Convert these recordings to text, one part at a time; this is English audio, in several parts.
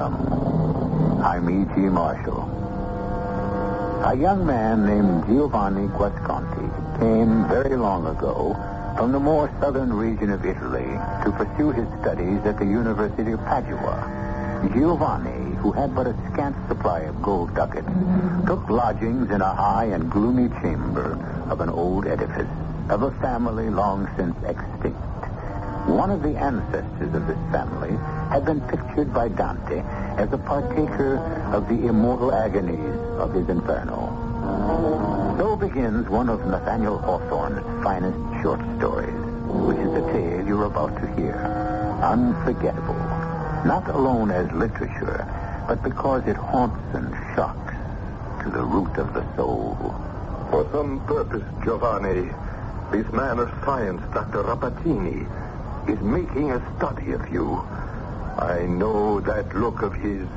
Welcome. I'm E.G. Marshall. A young man named Giovanni Guasconti came very long ago from the more southern region of Italy to pursue his studies at the University of Padua. Giovanni, who had but a scant supply of gold ducats, took lodgings in a high and gloomy chamber of an old edifice of a family long since extinct. One of the ancestors of this family had been pictured by Dante as a partaker of the immortal agonies of his Inferno. So begins one of Nathaniel Hawthorne's finest short stories, which is the tale you're about to hear. Unforgettable. Not alone as literature, but because it haunts and shocks to the root of the soul. For some purpose, Giovanni, this man of science, Dr. Rappaccini, is making a study of you. I know that look of his.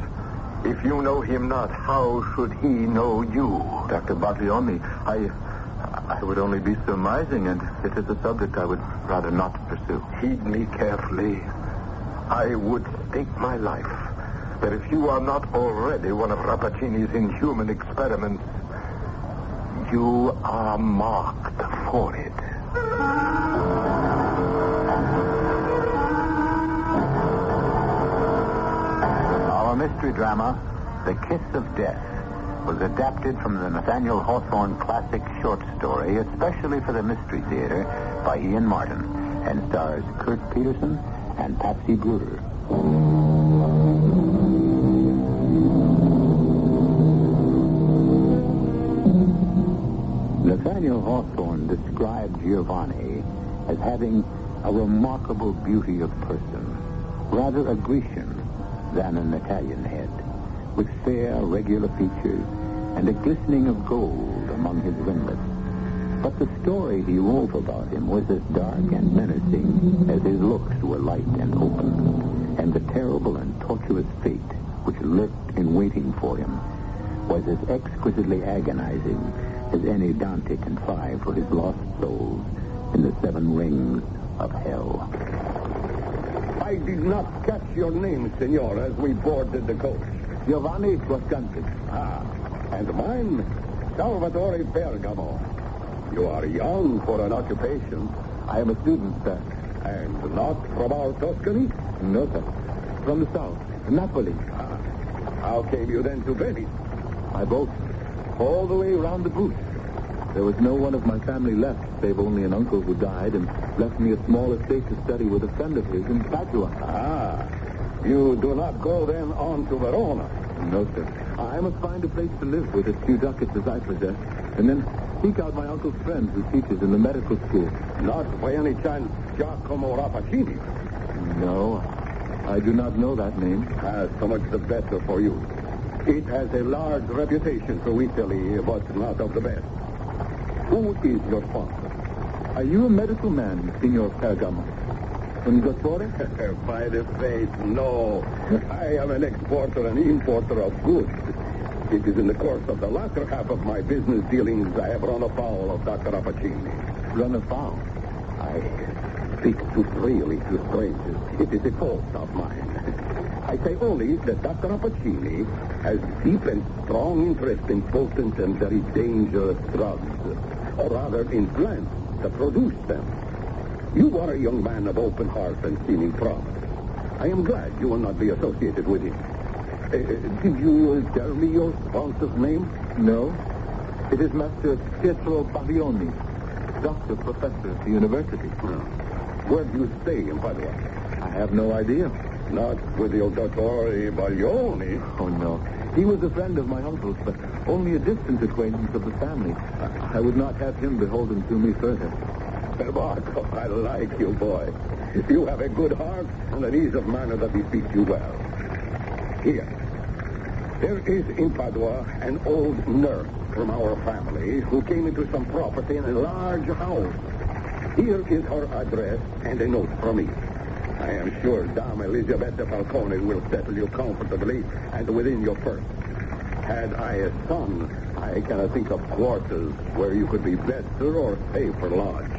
If you know him not, how should he know you? Dr. Baglioni, I would only be surmising, and it is a subject I would rather not pursue. Heed me carefully. I would stake my life that if you are not already one of Rappaccini's inhuman experiments, you are marked for it. Our mystery drama, The Kiss of Death, was adapted from the Nathaniel Hawthorne classic short story, especially for the Mystery Theater, by Ian Martin, and stars Kurt Peterson and Patsy Bruder. Nathaniel Hawthorne described Giovanni as having a remarkable beauty of person, rather a Grecian than an Italian head, with fair, regular features and a glistening of gold among his ringlets. But the story he wove about him was as dark and menacing as his looks were light and open, and the terrible and tortuous fate which lurked in waiting for him was as exquisitely agonizing as any Dante contrived for his lost souls in the 7 rings of hell. I did not catch your name, senor, as we boarded the coach. Giovanni Guasconti. Ah, and mine, Salvatore Bergamo. You are young for an occupation. I am a student, sir. And not from our Tuscany? No, sir. From the south, Napoli. Ah, how came you then to Venice? By boat. All the way around the boot. There was no one of my family left, save only an uncle who died and left me a small estate to study with a friend of his in Padua. Ah, you do not go then on to Verona? No, sir. I must find a place to live with as few ducats as I possess, and then seek out my uncle's friend who teaches in the medical school. Not by any chance Giacomo Rappaccini? No, I do not know that name. So much the better for you. It has a large reputation through Italy, but not of the best. Who is your sponsor? Are you a medical man, Signor Bergamo? Un dottore? By the faith, no. I am an exporter and importer of goods. It is in the course of the latter half of my business dealings I have run afoul of Dr. Rappaccini. Run afoul? I speak too freely to strangers. It is a fault of mine. I say only that Dr. Rappaccini has deep and strong interest in potent and very dangerous drugs, or rather in plants that produce them. You are a young man of open heart and seeming promise. I am glad you will not be associated with him. Did you tell me your sponsor's name? No. It is Master Pietro Baglioni, doctor, professor at the university. Where do you stay in Padua? I have no idea. Not with your Dottore Baglioni? Oh, no. He was a friend of my uncle's, but only a distant acquaintance of the family. I would not have him beholden to me further. Marco, I like you, boy. You have a good heart and an ease of manner that befits you well. Here. There is in Padua an old nurse from our family who came into some property in a large house. Here is her address and a note from me. I am sure Dame Elisabetta Falcone will settle you comfortably and within your purse. Had I a son, I cannot think of quarters where you could be better or safer lodged.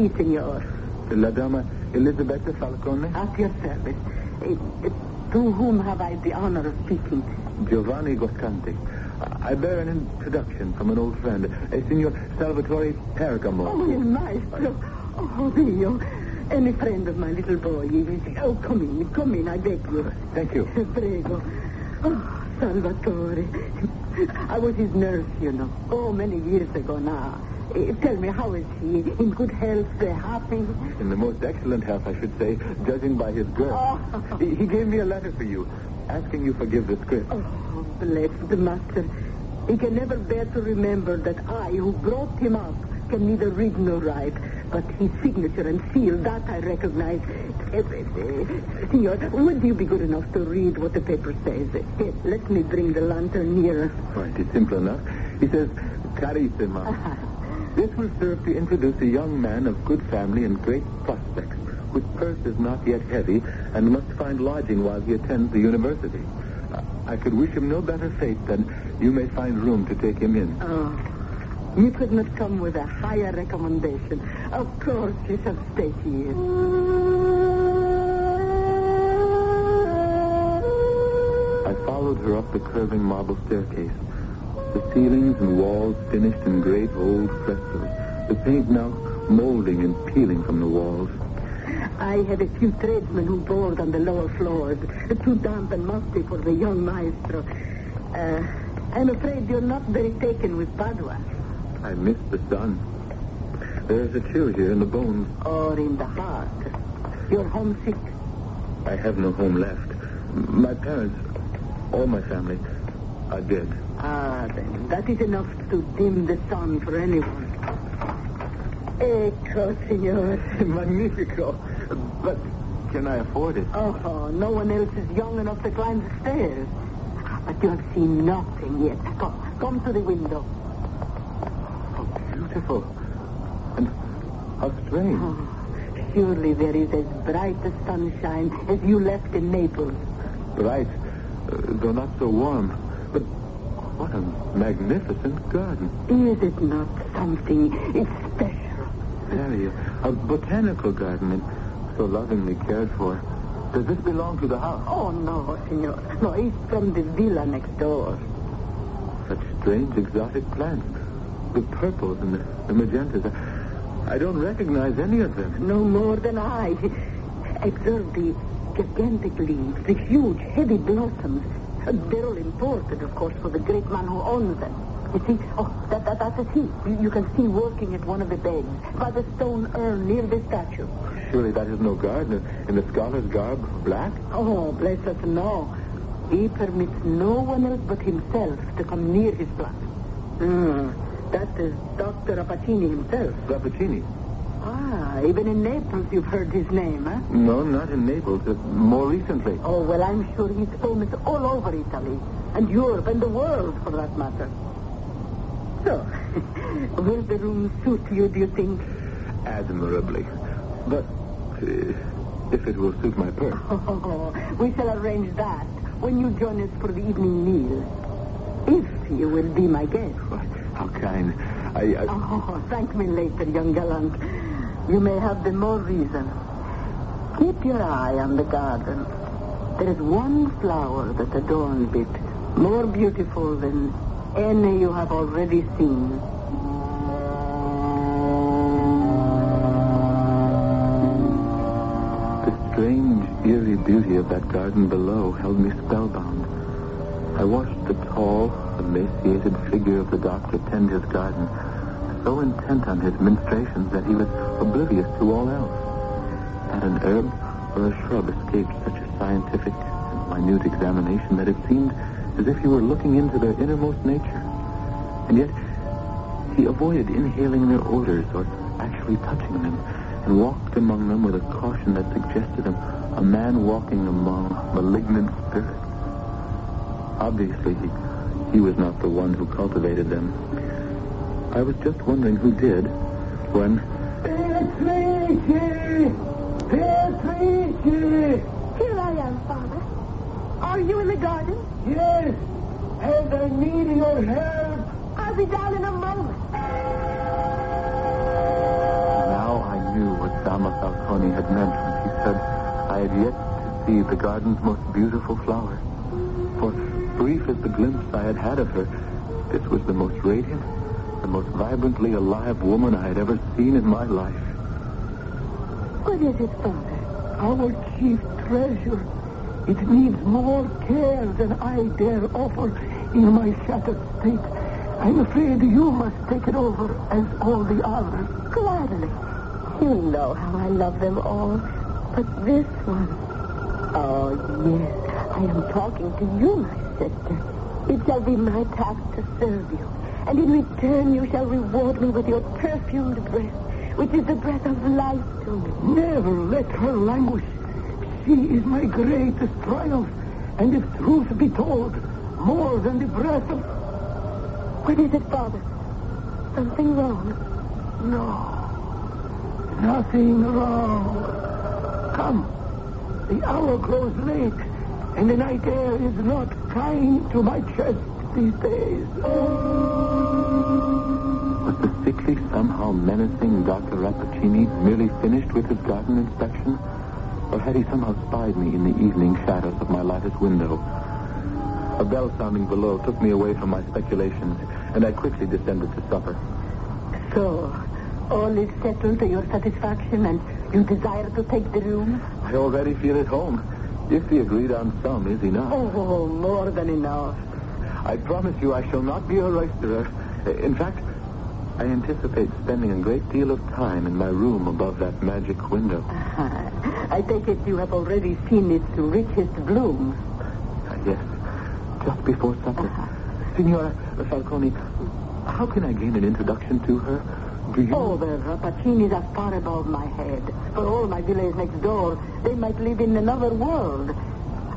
Si, signor. La Dama Elisabetta Falcone? At your service. To whom have I the honor of speaking? Giovanni Guasconti. I bear an introduction from an old friend, Signor Salvatore Pergamo. Oh, il maestro. Oh, Dio. Any friend of my little boy. Oh, come in, I beg you. Thank you. Prego. Oh, Salvatore. I was his nurse, you know. Oh, many years ago now. Tell me, how is he? In good health? Happy? In the most excellent health, I should say, judging by his girth. Oh. He gave me a letter for you, asking you forgive the script. Oh, bless the master. He can never bear to remember that I, who brought him up, can neither read nor write. But his signature and seal, that I recognize. Signor, would you be good enough to read what the paper says? Here, let me bring the lantern nearer. Right, it's simple enough. He says, Carissima. This will serve to introduce a young man of good family and great prospects, whose purse is not yet heavy and must find lodging while he attends the university. I could wish him no better fate than you may find room to take him in. Oh, you could not come with a higher recommendation. Of course you shall stay here. I followed her up the curving marble staircase. The ceilings and walls finished in great old frescoes. The paint now molding and peeling from the walls. I had a few tradesmen who board on the lower floors. Too damp and musty for the young maestro. I'm afraid you're not very taken with Padua. I miss the sun. There's a chill here in the bones. Or in the heart. You're homesick? I have no home left. My parents, all my family, are dead. Ah, then, that is enough to dim the sun for anyone. Ecco, signor. Magnifico. But can I afford it? Oh, no one else is young enough to climb the stairs. But you have seen nothing yet. Come to the window. How beautiful. And how strange. Oh, surely there is as bright a sunshine as you left in Naples. Bright, though not so warm. But what a magnificent garden. Is it not something? It's special. Very. A botanical garden and so lovingly cared for. Does this belong to the house? Oh, no, senor. No, it's from the villa next door. Such strange exotic plants. The purples and the magentas. I don't recognize any of them. No more than I. Observe the gigantic leaves, the huge, heavy blossoms. They're all imported, of course, for the great man who owns them. You see, that's a he. You can see working at one of the beds, by the stone urn near the statue. Surely that is no gardener in the scholar's garb, black? Oh, bless us, no. He permits no one else but himself to come near his plant. That is Dr. Rappaccini himself. Rappaccini? Ah, even in Naples you've heard his name, huh? No, not in Naples. More recently. Oh, well, I'm sure he's famous all over Italy. And Europe and the world, for that matter. So, will the room suit you, do you think? Admirably. But if it will suit my purse. Oh, we shall arrange that when you join us for the evening meal. If you will be my guest. How kind. Oh, thank me later, young gallant. You may have the more reason. Keep your eye on the garden. There is one flower that adorns it, more beautiful than any you have already seen. The strange, eerie beauty of that garden below held me spellbound. I watched the tall, emaciated figure of the doctor tend his garden, so intent on his ministrations that he was oblivious to all else. Not an herb or a shrub escaped such a scientific and minute examination that it seemed as if he were looking into their innermost nature. And yet, he avoided inhaling their odors or actually touching them, and walked among them with a caution that suggested him a man walking among malignant spirits. Obviously, he was not the one who cultivated them. I was just wondering who did when... Beatrice! Beatrice! Here I am, Father. Are you in the garden? Yes, and I need your help. I'll be down in a moment. Now I knew Dama Falcone had meant when she said I had yet to see the garden's most beautiful flower. For brief as the glimpse I had had of her, this was the most radiant, the most vibrantly alive woman I had ever seen in my life. What is it, Father? Our chief treasure. It needs more care than I dare offer in my shattered state. I'm afraid you must take it over as all the others. Gladly. You know how I love them all. But this one... Oh, yes. I am talking to you, my sister. It shall be my task to serve you. And in return, you shall reward me with your perfumed breath, which is the breath of life to me. Never let her languish. She is my greatest triumph. And if truth be told, more than the breath of... What is it, Father? Something wrong? No. Nothing wrong. Come. The hour grows late, and the night air is not kind to my chest these days. Was the sickly, somehow menacing Dr. Rappaccini merely finished with his garden inspection? Or had he somehow spied me in the evening shadows of my lattice window? A bell sounding below took me away from my speculations, and I quickly descended to supper. So, all is settled to your satisfaction, and you desire to take the room? I already feel at home, if the agreed on sum is enough. Oh, more than enough. I promise you I shall not be a roisterer. In fact, I anticipate spending a great deal of time in my room above that magic window. I take it you have already seen its richest blooms. Yes, just before supper. Signora Falcone, how can I gain an introduction to her? Do you... Oh, the Rappacinis are far above my head. For all my village next door, they might live in another world.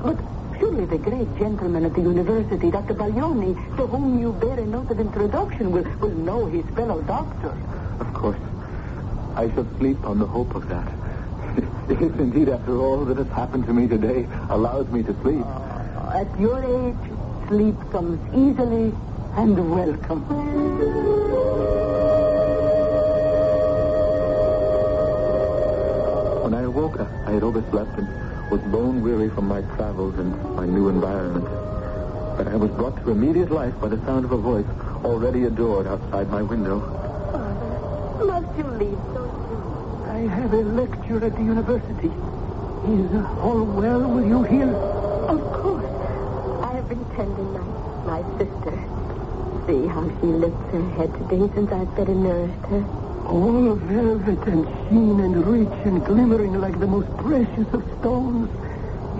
But surely the great gentleman at the university, Dr. Baglioni, to whom you bear a note of introduction, will know his fellow doctor. Of course. I shall sleep on the hope of that. If indeed, after all that has happened to me today, allows me to sleep. At your age, sleep comes easily and welcome. When I awoke, I had overslept and was bone weary from my travels and my new environment. But I was brought to immediate life by the sound of a voice already adored outside my window. Father, must you leave so soon? I have a lecture at the university. Is all well with you here? Of course. I have been tending my sister. See how she lifts her head today since I've fed and nourished her. All velvet and sheen and rich and glimmering like the most precious of stones.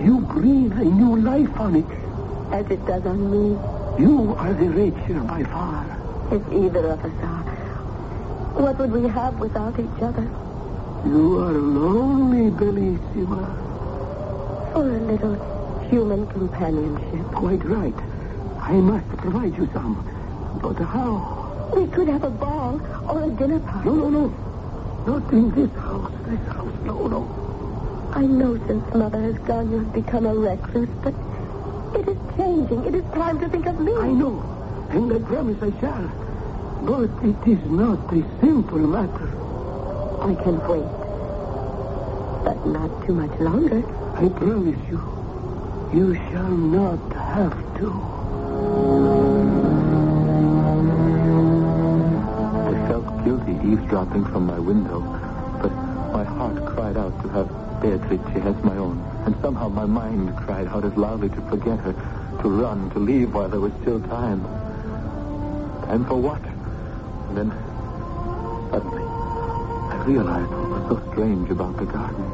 You breathe a new life on it. As it does on me. You are the richer by far. If either of us are. What would we have without each other? You are lonely, Bellissima. For a little human companionship. Quite right. I must provide you some. But how? We could have a ball or a dinner party. No. Not in this house. No. I know since Mother has gone, you have become a recluse, but it is changing. It is time to think of me. I know, and I promise I shall. But it is not a simple matter. I can wait, but not too much longer. I promise you, you shall not have to. I felt guilty eavesdropping from my window, but my heart cried out to have Beatrice as my own, and somehow my mind cried out as loudly to forget her, to run, to leave while there was still time. Time for what? And then, suddenly, I realized what was so strange about the garden.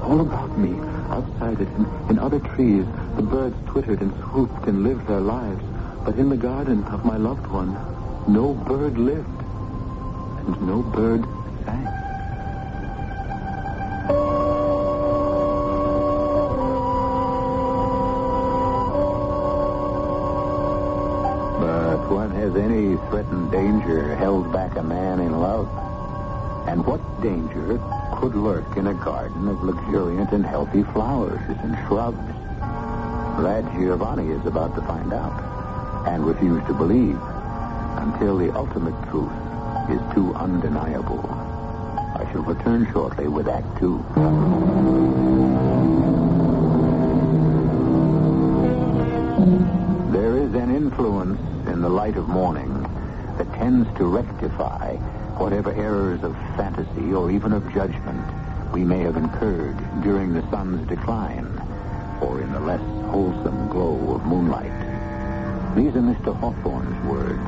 All about me, outside it, in other trees, the birds twittered and swooped and lived their lives. But in the garden of my loved one, no bird lived, and no bird sang. But what has any threatened danger held back a man in love? And what danger could lurk in a garden of luxuriant and healthy flowers and shrubs? Lad Giovanni is about to find out and refuse to believe until the ultimate truth is too undeniable. Are I shall return shortly with Act 2. There is an influence in the light of morning that tends to rectify whatever errors of fantasy or even of judgment we may have incurred during the sun's decline or in the less wholesome glow of moonlight. These are Mr. Hawthorne's words,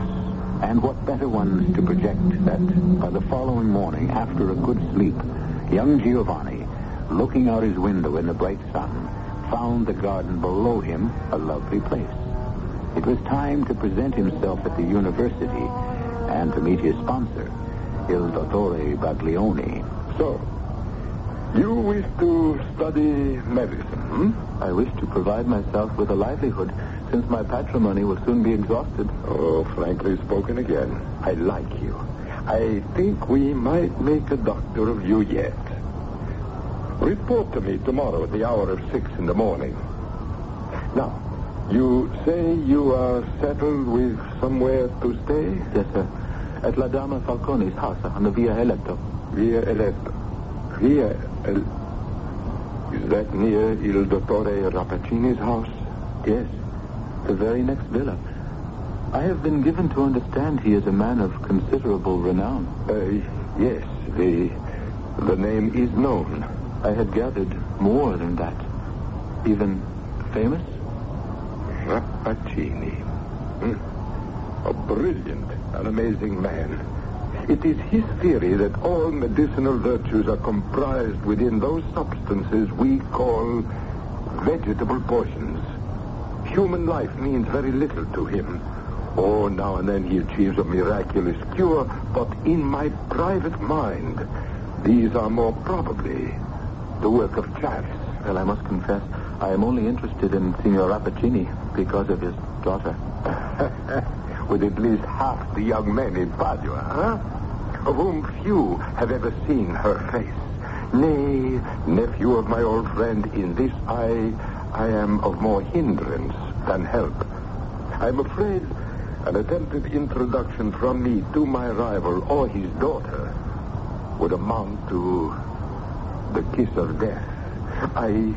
and what better ones to project that by the following morning, after a good sleep, young Giovanni, looking out his window in the bright sun, found the garden below him a lovely place. It was time to present himself at the university and to meet his sponsor, Il Dottore Baglioni. So, you wish to study medicine, I wish to provide myself with a livelihood, since my patrimony will soon be exhausted. Oh, frankly spoken again. I like you. I think we might make a doctor of you yet. Report to me tomorrow at the hour of 6 in the morning. Now, you say you are settled with somewhere to stay? Yes, sir. At La Dama Falcone's house on the Via Eletto. Via Eletto. Is that near Il Dottore Rappaccini's house? Yes, the very next villa. I have been given to understand he is a man of considerable renown. Yes, the name is known. I had gathered more than that. Even famous? Rappaccini. A brilliant and amazing man. It is his theory that all medicinal virtues are comprised within those substances we call vegetable poisons. Human life means very little to him. Oh, now and then he achieves a miraculous cure, but in my private mind, these are more probably the work of chance. Well, I must confess, I am only interested in Signor Rappaccini because of his daughter. With at least half the young men in Padua, of whom few have ever seen her face. Nay, nephew of my old friend, in this I am of more hindrance than help. I'm afraid an attempted introduction from me to my rival or his daughter would amount to the kiss of death. I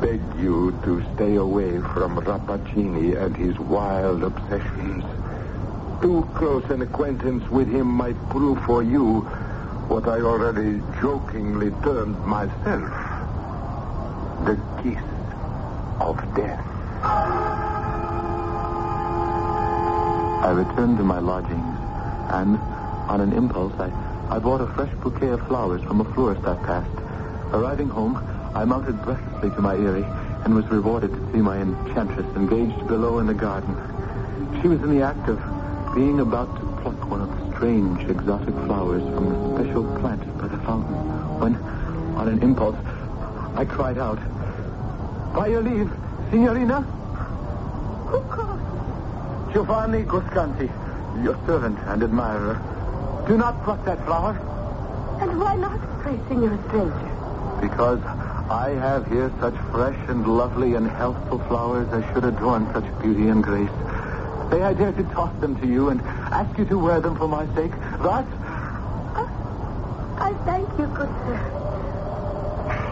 beg you to stay away from Rappaccini and his wild obsessions. Too close an acquaintance with him might prove for you what I already jokingly termed myself the kiss of death. I returned to my lodgings, and on an impulse, I bought a fresh bouquet of flowers from a florist I passed. Arriving home, I mounted breathlessly to my eyrie and was rewarded to see my enchantress engaged below in the garden. She was in the act of being about to pluck one of the strange, exotic flowers from the special plant by the fountain, when, on an impulse, I cried out, "By your leave, Signorina?" Who calls? Giovanni Guasconti, your servant and admirer. Do not pluck that flower. And why not, pray, Signor Stranger? Because I have here such fresh and lovely and healthful flowers as should adorn such beauty and grace. May I dare to toss them to you and ask you to wear them for my sake? Thus? I thank you, good sir.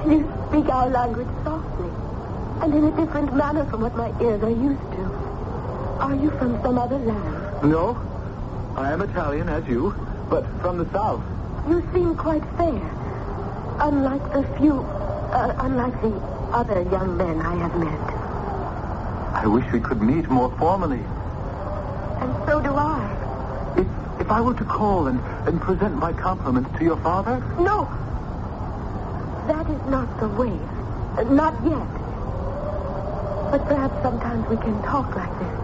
You speak our language softly, and in a different manner from what my ears are used to. Are you from some other land? No. I am Italian, as you, but from the south. You seem quite fair. Unlike the other young men I have met. I wish we could meet more formally. And so do I. If I were to call and present my compliments to your father? No. That is not the way. Not yet. But perhaps sometimes we can talk like this.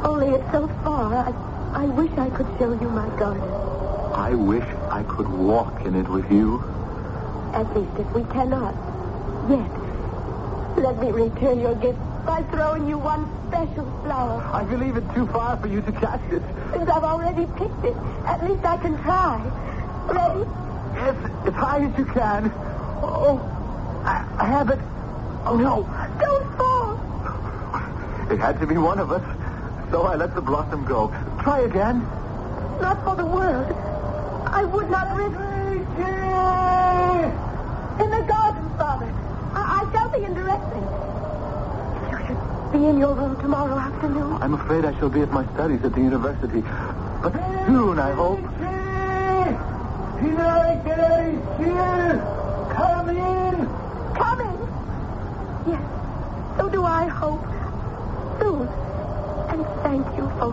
Only it's so far, I wish I could show you my garden. I wish I could walk in it with you. At least if we cannot yet, let me return your gift by throwing you one special flower. I believe it's too far for you to catch it. Since I've already picked it, at least I can try. Ready? Yes, as high as you can. Oh, I have it. Oh, no. Don't fall. It had to be one of us, so I let the blossom go. Try again. Not for the world. I would not risk... In the garden, Father. I shall be in directly. You should be in your room tomorrow afternoon. I'm afraid I shall be at my studies at the university. But soon, I hope. Come in. Coming? Yes, so do I hope. Soon. And thank you for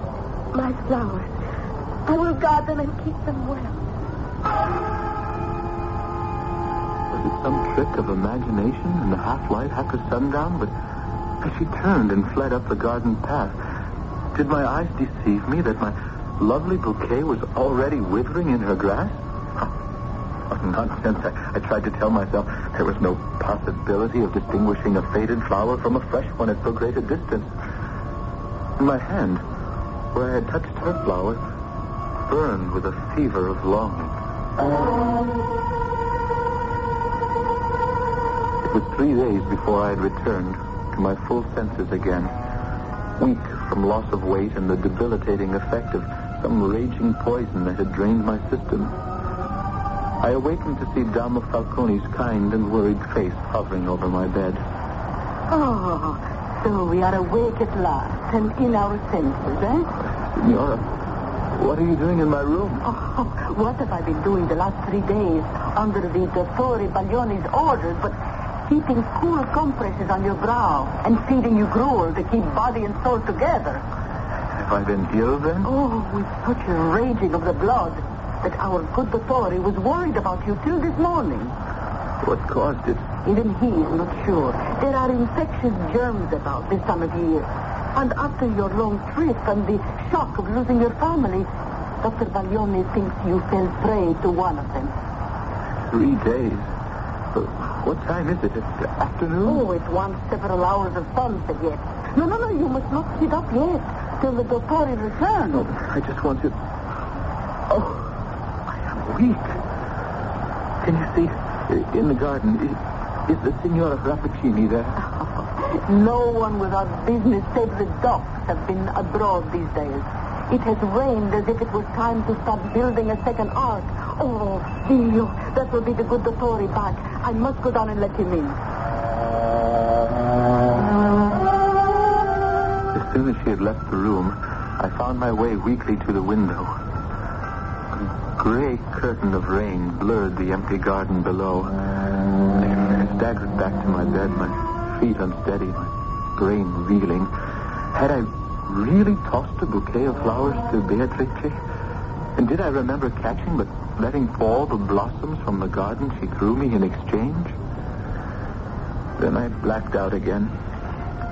my flowers. I will guard them and keep them well. Was it some trick of imagination in the half-light after sundown? But as she turned and fled up the garden path, did my eyes deceive me that my lovely bouquet was already withering in her grasp? Oh, nonsense. I tried to tell myself there was no possibility of distinguishing a faded flower from a fresh one at so great a distance. And my hand, where I had touched her flower, burned with a fever of longing. It was 3 days before I had returned to my full senses again, weak from loss of weight and the debilitating effect of some raging poison that had drained my system. I awakened to see Dama Falcone's kind and worried face hovering over my bed. Oh, so we are awake at last and in our senses, eh? Signora, what are you doing in my room? Oh, what have I been doing the last 3 days under the Dottore Baglioni's orders but keeping cool compresses on your brow and feeding you gruel to keep body and soul together? Have I been ill then? Oh, with such a raging of the blood that our good Dottore was worried about you till this morning. What caused it? Even he is not sure. There are infectious germs about this time of year. And after your long trip and the shock of losing your family, Dr. Baglioni thinks you fell prey to one of them. 3 days? What time is it? Afternoon? Oh, it wants several hours of sunset yet. No, you must not sit up yet till the Dottore returns. No, I just want to... Oh, I am weak. Can you see? In the garden, is the Signora Rappaccini there? No one without business save the ducks have been abroad these days. It has rained as if it was time to start building a second ark. Oh, Dio, that will be the good Dottore back. I must go down and let him in. As soon as she had left the room, I found my way weakly to the window. A gray curtain of rain blurred the empty garden below. I staggered back to my bed, my feet unsteady, my brain reeling. Had I really tossed a bouquet of flowers to Beatrice? And did I remember catching but letting fall the blossoms from the garden she threw me in exchange? Then I blacked out again,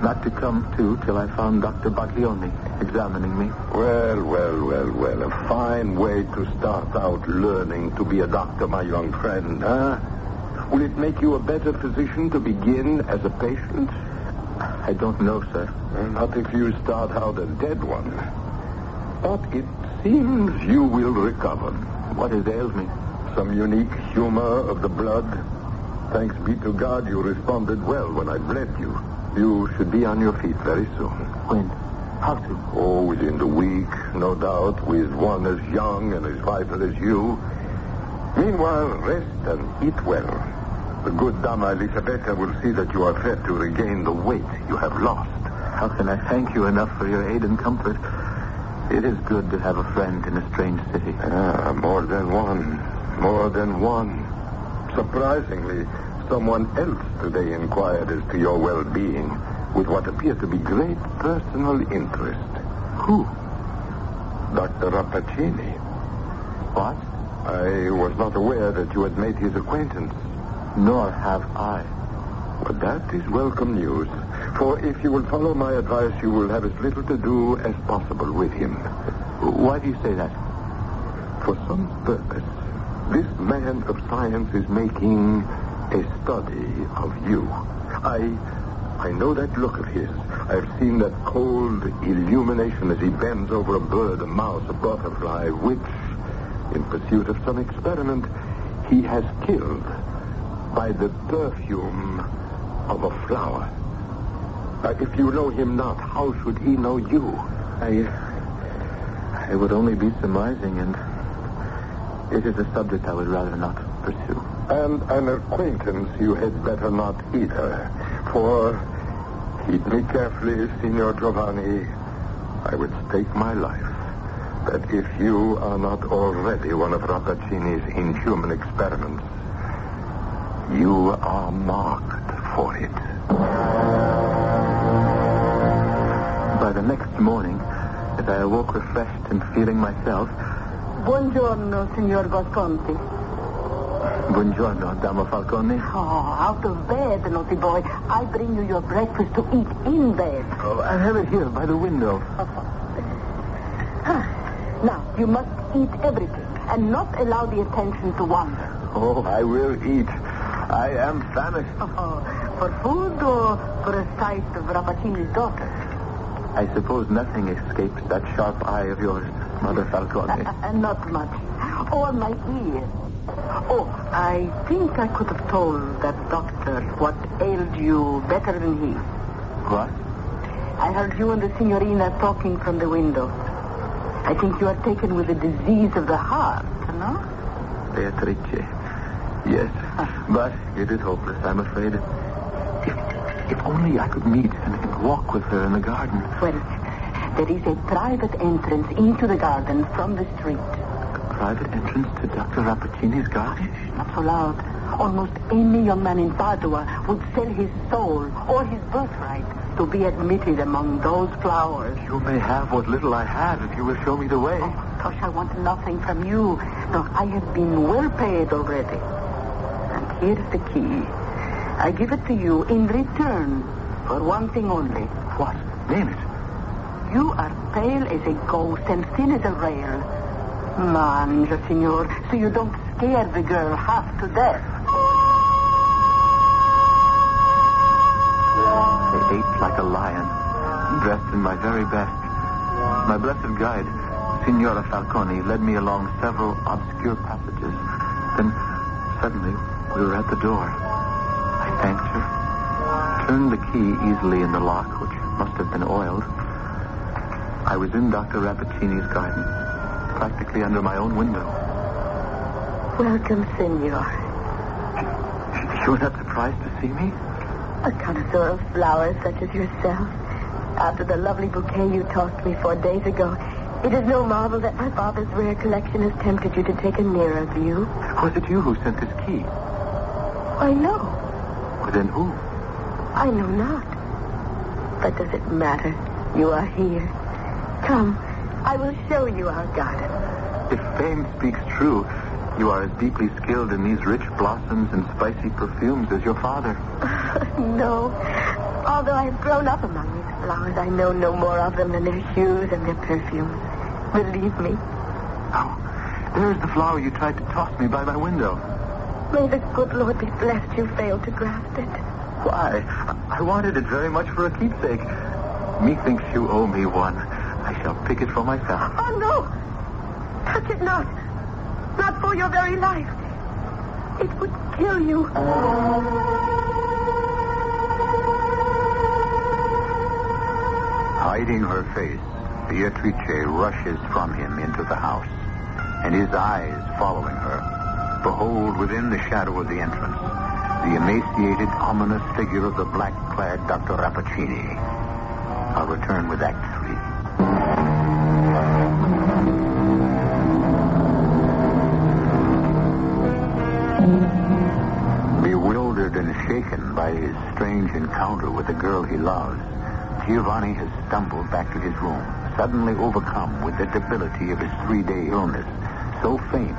not to come to till I found Dr. Baglioni examining me. Well. A fine way to start out learning to be a doctor, my young friend, huh? Will it make you a better physician to begin as a patient? I don't know, sir. Well, not if you start out a dead one. But it seems you will recover. What has ailed me? Some unique humor of the blood. Thanks be to God you responded well when I bled you. You should be on your feet very soon. When? How soon? Oh, within the week, no doubt, with one as young and as vital as you. Meanwhile, rest and eat well. The good Dama Elisabetta will see that you are fed to regain the weight you have lost. How can I thank you enough for your aid and comfort? It is good to have a friend in a strange city. More than one. Surprisingly, someone else today inquired as to your well-being with what appeared to be great personal interest. Who? Dr. Rappaccini. What? I was not aware that you had made his acquaintance. Nor have I. Well, that is welcome news. For if you will follow my advice, you will have as little to do as possible with him. Why do you say that? For some purpose. This man of science is making a study of you. I know that look of his. I have seen that cold illumination as he bends over a bird, a mouse, a butterfly, which, in pursuit of some experiment, he has killed by the perfume of a flower. If you know him not, how should he know you? I would only be surmising, and it is a subject I would rather not pursue. And an acquaintance you had better not either. For, heed me carefully, Signor Giovanni, I would stake my life that if you are not already one of Rappaccini's inhuman experiments, you are marked for it. By the next morning, as I awoke refreshed and feeling myself... Buongiorno, Signor Visconti. Buongiorno, Damo Falcone. Oh, out of bed, naughty boy. I bring you your breakfast to eat in bed. Oh, I have it here by the window. Now, you must eat everything and not allow the attention to wander. Oh, I will eat. I am famished. Oh, for food or for a sight of Rappaccini's daughter? I suppose nothing escapes that sharp eye of yours, Mother Falcone. Not much. Or my ear. Oh, I think I could have told that doctor what ailed you better than he. What? I heard you and the signorina talking from the window. I think you are taken with a disease of the heart, no? Beatrice. Yes, but it is hopeless, I'm afraid. If only I could meet and walk with her in the garden. Well, there is a private entrance into the garden from the street. A private entrance to Dr. Rappaccini's garden? Not so loud. Almost any young man in Padua would sell his soul or his birthright to be admitted among those flowers. You may have what little I have if you will show me the way. Oh, gosh, I want nothing from you. No, I have been well paid already. And here's the key. I give it to you in return for one thing only. What? Name it. You are pale as a ghost and thin as a rail. Mangia, signor, so you don't scare the girl half to death. I ate like a lion, dressed in my very best. My blessed guide, Signora Falcone, led me along several obscure passages. Then, suddenly, we were at the door. I thanked her, turned the key easily in the lock, which must have been oiled. I was in Dr. Rappaccini's garden, practically under my own window. Welcome, Signor. You were not surprised to see me? A connoisseur of flowers such as yourself. After the lovely bouquet you tossed me 4 days ago, it is no marvel that my father's rare collection has tempted you to take a nearer view. Was it you who sent this key? I know. Well, then who? I know not. But does it matter? You are here. Come, I will show you our garden. If fame speaks true, you are as deeply skilled in these rich blossoms and spicy perfumes as your father. No. Although I have grown up among these flowers, I know no more of them than their hues and their perfumes. Believe me. Oh, there's the flower you tried to toss me by my window. May the good Lord be blessed you failed to grasp it. Why? I wanted it very much for a keepsake. Methinks you owe me one. I shall pick it for myself. Oh, no. Touch it not. Not for your very life. It would kill you. Hiding her face, Beatrice rushes from him into the house, and his eyes following her, behold within the shadow of the entrance the emaciated, ominous figure of the black-clad Dr. Rappaccini. I'll return with Act 3. Bewildered and shaken by his strange encounter with the girl he loves, Giovanni has stumbled back to his room, suddenly overcome with the debility of his 3-day illness, so faint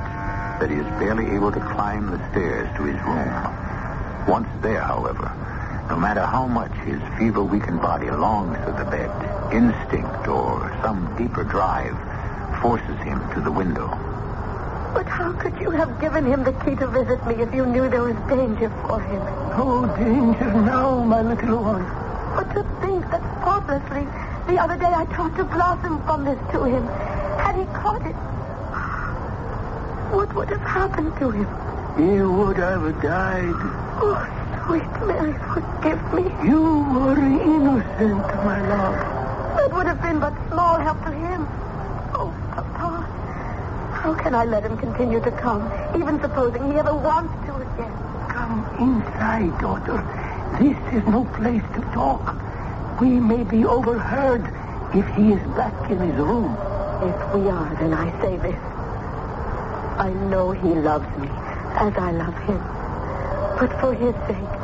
that he is barely able to climb the stairs to his room. Once there, however, no matter how much his fever-weakened body longs for the bed, instinct or some deeper drive forces him to the window. But how could you have given him the key to visit me if you knew there was danger for him? No danger now, my little one. But to think that thoughtlessly, the other day I tossed a blossom from this to him. Had he caught it, what would have happened to him? He would have died. Oh, sweet Mary, forgive me. You were innocent, my love. That would have been but small help to him. Oh, Papa, How can I let him continue to come, even supposing he ever wants to again? Come inside, daughter. This is no place to talk. We may be overheard if he is back in his room. If we are, then I say this. I know he loves me as I love him. But for his sake,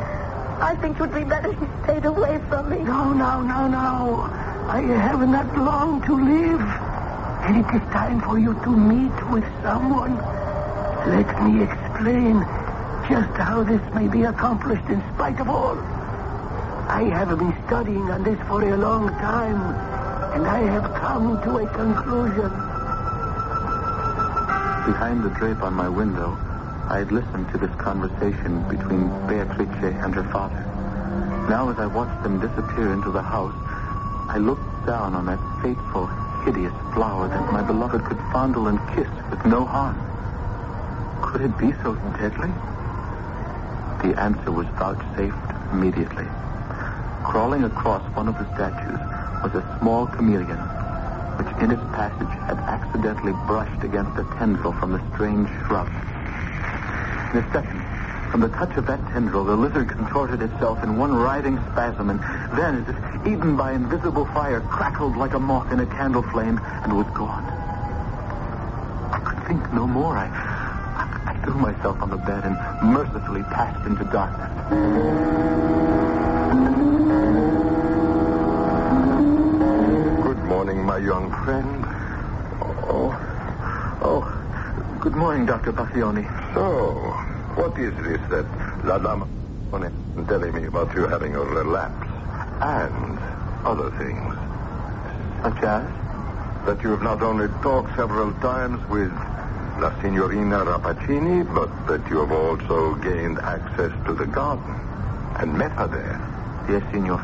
I think it would be better he stayed away from me. No. I have not long to live. And it is time for you to meet with someone. Let me explain just how this may be accomplished in spite of all. I have been studying on this for a long time, and I have come to a conclusion. Behind the drape on my window, I had listened to this conversation between Beatrice and her father. Now, as I watched them disappear into the house, I looked down on that fateful, hideous flower that my beloved could fondle and kiss with no harm. Could it be so deadly? The answer was vouchsafed immediately. Crawling across one of the statues was a small chameleon, which in its passage had accidentally brushed against a tendril from the strange shrub. In a second, from the touch of that tendril, the lizard contorted itself in one writhing spasm, and then, as if eaten by invisible fire, crackled like a moth in a candle flame and was gone. I could think no more. I threw myself on the bed and mercifully passed into darkness. Good morning, my young friend. Oh, good morning, Dr. Bassioni. So, what is this that La Dame is telling me about you having a relapse and other things? Such as? That you have not only talked several times with La Signorina Rappaccini, but that you have also gained access to the garden and met her there. Yes, Signor.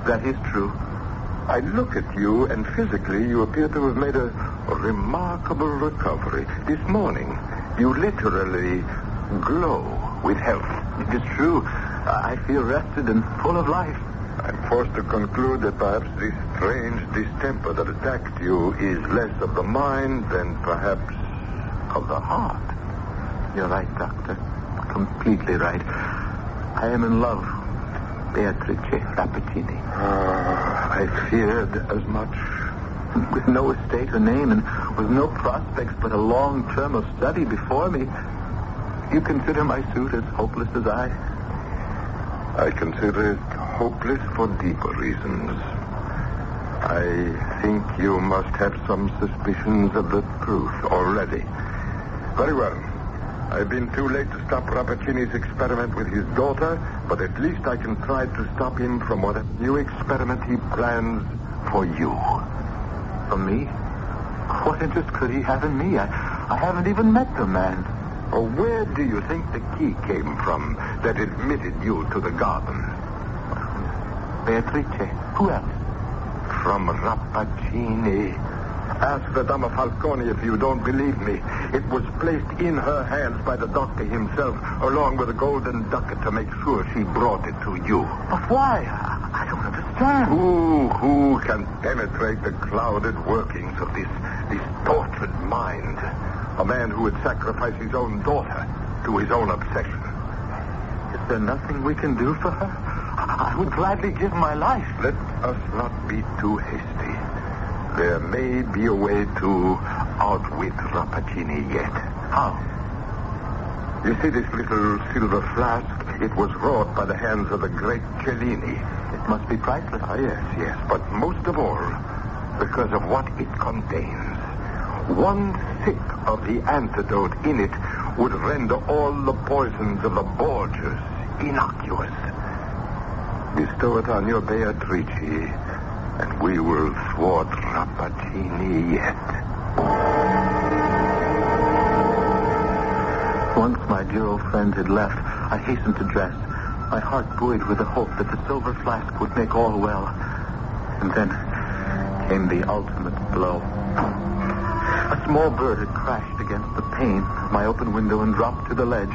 That is true. I look at you, and physically you appear to have made a remarkable recovery. This morning, you literally glow with health. It is true. I feel rested and full of life. I'm forced to conclude that perhaps this strange distemper that attacked you is less of the mind than perhaps of the heart. You're right, Doctor. Completely right. I am in love with Beatrice Rappaccini. I feared as much. With no estate or name and with no prospects but a long term of study before me, you consider my suit as hopeless as I consider it hopeless for deeper reasons. I think you must have some suspicions of the truth already. Very well. I've been too late to stop Rappaccini's experiment with his daughter, but at least I can try to stop him from what new experiment he plans for you. For me? What interest could he have in me? I haven't even met the man. Or where do you think the key came from that admitted you to the garden? Beatrice. Who else? From Rappaccini. Ask the Dama Falcone if you don't believe me. It was placed in her hands by the doctor himself, along with a golden ducat to make sure she brought it to you. But why? I don't understand. Who can penetrate the clouded workings of this tortured mind? A man who would sacrifice his own daughter to his own obsession. Is there nothing we can do for her? I would gladly give my life. Let us not be too hasty. There may be a way to outwit Rappaccini yet. How? You see this little silver flask? It was wrought by the hands of the great Cellini. It must be priceless. Yes. But most of all, because of what it contains. One sip of the antidote in it would render all the poisons of the Borgias innocuous. Bestow it on your Beatrice, and we will thwart Rappaccini yet. Once my dear old friend had left, I hastened to dress, my heart buoyed with the hope that the silver flask would make all well. And then came the ultimate blow. A small bird had crashed against the pane of my open window and dropped to the ledge.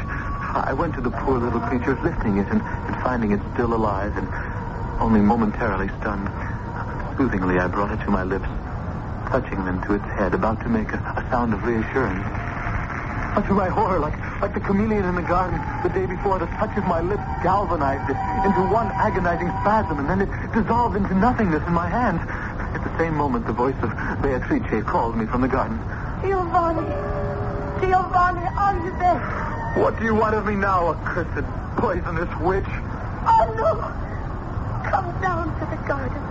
I went to the poor little creature, lifting it and finding it still alive and only momentarily stunned. Soothingly, I brought it to my lips. touching them to its head, about to make a sound of reassurance. But to my horror, like the chameleon in the garden the day before, the touch of my lips galvanized it into one agonizing spasm, and then it dissolved into nothingness in my hands. At the same moment, the voice of Beatrice called me from the garden. Giovanni, are you there? What do you want of me now, accursed, poisonous witch? Oh, no. Come down to the garden.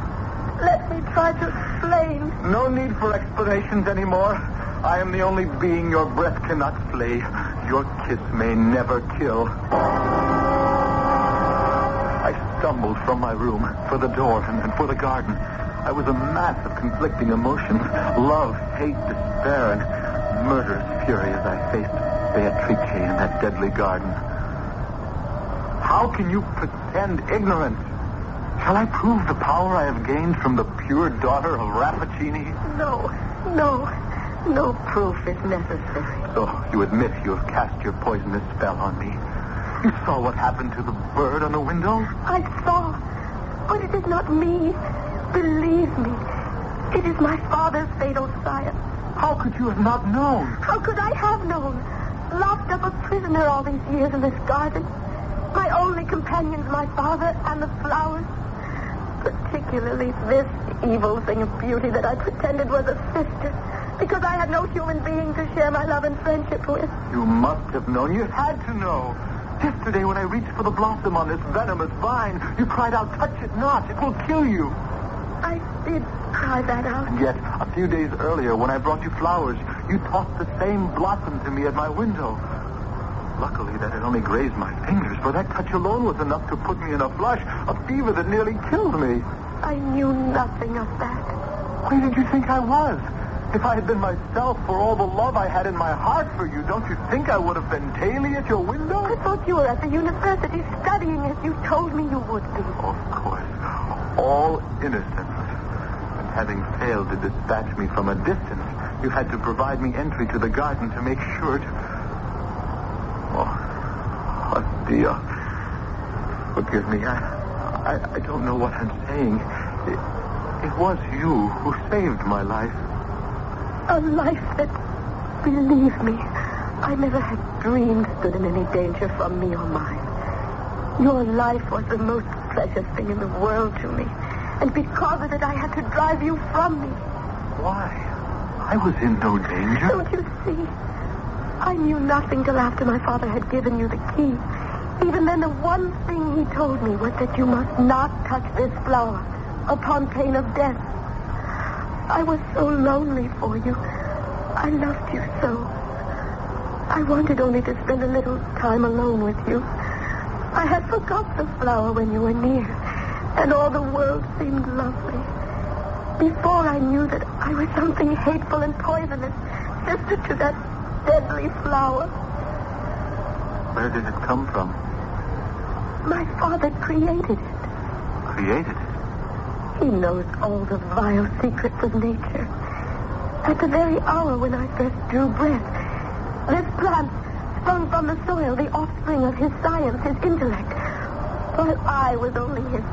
Let me try to explain. No need for explanations anymore. I am the only being your breath cannot slay. Your kiss may never kill. I stumbled from my room for the door and for the garden. I was a mass of conflicting emotions. Love, hate, despair, and murderous fury as I faced Beatrice in that deadly garden. How can you pretend ignorance? Shall I prove the power I have gained from the pure daughter of Rappaccini? No proof is necessary. So you admit you have cast your poisonous spell on me. You saw what happened to the bird on the window? I saw, but it is not me. Believe me, it is my father's fatal science. How could you have not known? How could I have known? Locked up a prisoner all these years in this garden. My only companions, my father and the flowers. Particularly this evil thing of beauty that I pretended was a sister, because I had no human being to share my love and friendship with. You must have known. You had to know. Yesterday, when I reached for the blossom on this venomous vine, you cried out, "Touch it not, it will kill you." I did cry that out. And yet, a few days earlier, when I brought you flowers, you tossed the same blossom to me at my window. Luckily, that had only grazed my fingers, for that touch alone was enough to put me in a flush, a fever that nearly killed me. I knew nothing of that. Where did you think I was? If I had been myself for all the love I had in my heart for you, don't you think I would have been daily at your window? I thought you were at the university studying as you told me you would be. Of course. All innocence. And having failed to dispatch me from a distance, you had to provide me entry to the garden to make sure to... Oh, dear. Forgive me. I don't know what I'm saying. It was you who saved my life. A life that, believe me, I never had dreamed stood in any danger from me or mine. Your life was the most precious thing in the world to me. And because of it, I had to drive you from me. Why? I was in no danger. Don't you see? I knew nothing till after my father had given you the key. Even then, the one thing he told me was that you must not touch this flower upon pain of death. I was so lonely for you. I loved you so. I wanted only to spend a little time alone with you. I had forgot the flower when you were near, and all the world seemed lovely. Before I knew that I was something hateful and poisonous, sister to that deadly flower. Where did it come from? My father created it. Created it? He knows all the vile secrets of nature. At the very hour when I first drew breath, this plant sprung from the soil, the offspring of his science, his intellect, while I was only his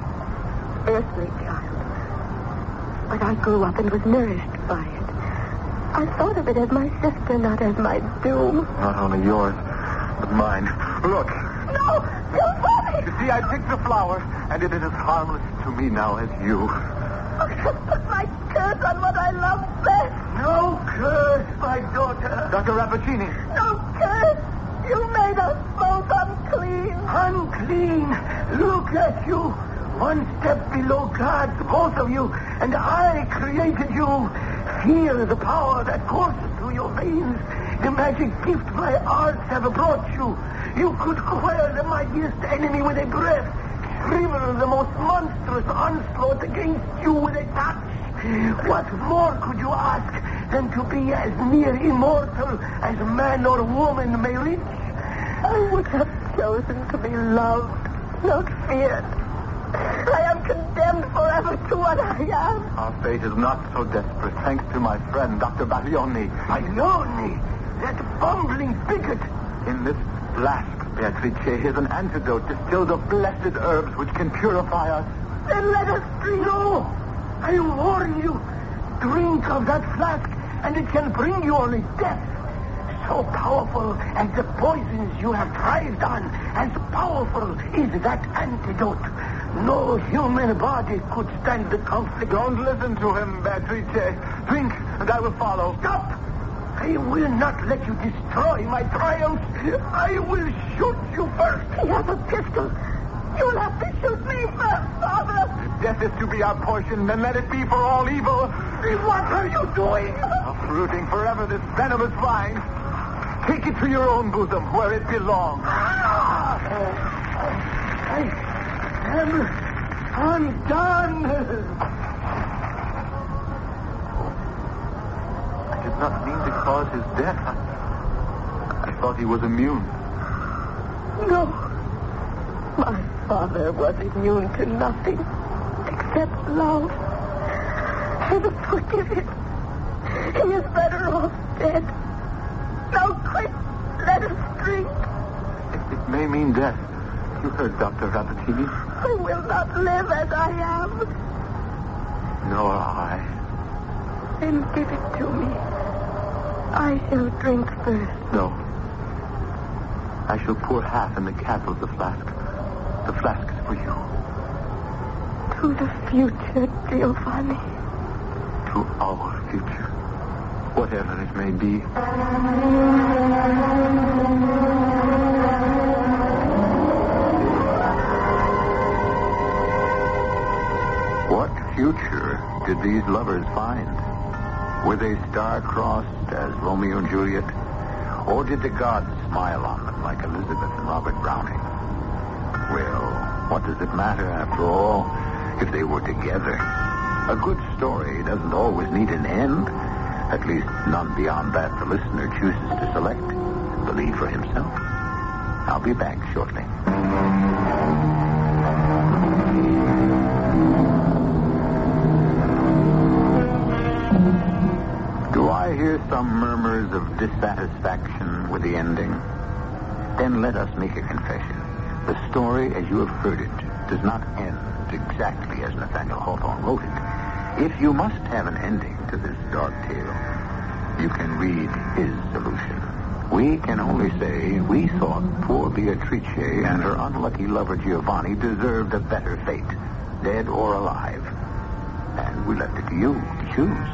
earthly child. But I grew up and was nourished by it. I thought of it as my sister, not as my doom. Not only yours, but mine. Look. No! You funny! You see, I picked the flower, and it is as harmless to me now as you. Oh, just put my curse on what I love best. No curse, my daughter. Dr. Rappaccini. No curse! You made us both unclean. Unclean. Look at you. One step below God, both of you, and I created you. Feel the power that courses through your veins. The magic gift my arts have brought you. You could quell the mightiest enemy with a breath. Shrivel the most monstrous onslaught against you with a touch. What more could you ask than to be as near immortal as man or woman may reach? I would have chosen to be loved, not feared. I am condemned forever to what I am. Our fate is not so desperate, thanks to my friend, Dr. Baglioni. Baglioni, that bumbling bigot. In this flask, Beatrice, is an antidote distilled of blessed herbs which can purify us. Then let us drink. No, I warn you. drink of that flask, and it can bring you only death. So powerful as the poisons you have thrived on, as powerful is that antidote. No human body could stand the conflict. Don't listen to him, Beatrice. Drink, and I will follow. Stop! I will not let you destroy my triumph. I will shoot you first. He has a pistol. You will have to shoot me first, Father. If death is to be our portion, then let it be for all evil. What are you doing? Uprooting forever this venomous vine. Take it to your own bosom, where it belongs. I'm done. I did not mean to cause his death. I thought he was immune. No. My father was immune to nothing except love. And forgive him. He is better off dead. Now, quick, let us drink. It may mean death. You heard Dr. Rapattini. I will not live as I am. Nor I. Then give it to me. I shall drink first. No. I shall pour half in the cap of the flask. The flask is for you. To the future, Giovanni. To our future. Whatever it may be. What future did these lovers find? Were they star-crossed as Romeo and Juliet? Or did the gods smile on them like Elizabeth and Robert Browning? Well, what does it matter after all if they were together? A good story doesn't always need an end. At least none beyond that the listener chooses to select, believe for himself. I'll be back shortly. Do I hear some murmurs of dissatisfaction with the ending? Then let us make a confession. The story, as you have heard it, does not end exactly as Nathaniel Hawthorne wrote it. If you must have an ending to this dark tale, you can read his solution. We can only say we thought poor Beatrice and her unlucky lover Giovanni deserved a better fate, dead or alive. And we left it to you to choose.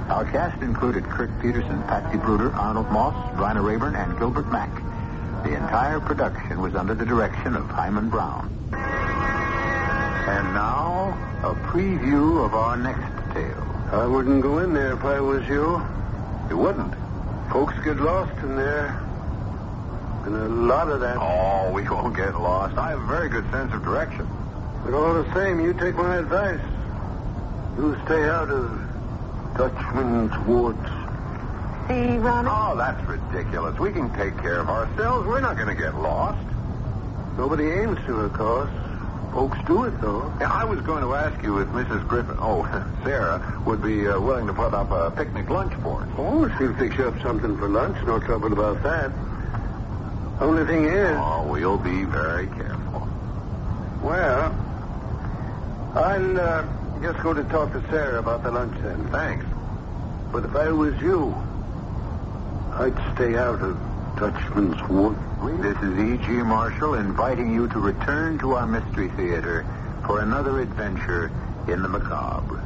Our cast included Kurt Peterson, Patsy Bruder, Arnold Moss, Bryna Rayburn, and Gilbert Mack. The entire production was under the direction of Hyman Brown. And now, a preview of our next tale. I wouldn't go in there if I was you. You wouldn't? Folks get lost in there. And a lot of that. Oh, we won't get lost. I have a very good sense of direction. But all the same, you take my advice. You stay out of Dutchman's woods. See, Ronnie? Oh, that's ridiculous. We can take care of ourselves. We're not going to get lost. Nobody aims to, of course. Folks do it, though. Yeah, I was going to ask you if Mrs. Griffin, Sarah, would be willing to put up a picnic lunch for us. Oh, she'll fix you up something for lunch. No trouble about that. Only thing is... Oh, we'll be very careful. Well, I'll just go to talk to Sarah about the lunch then. Thanks. But if I was you, I'd stay out of Dutchman's Wood. This is E.G. Marshall inviting you to return to our Mystery Theater for another adventure in the macabre.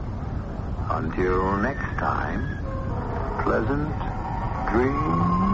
Until next time, pleasant dreams.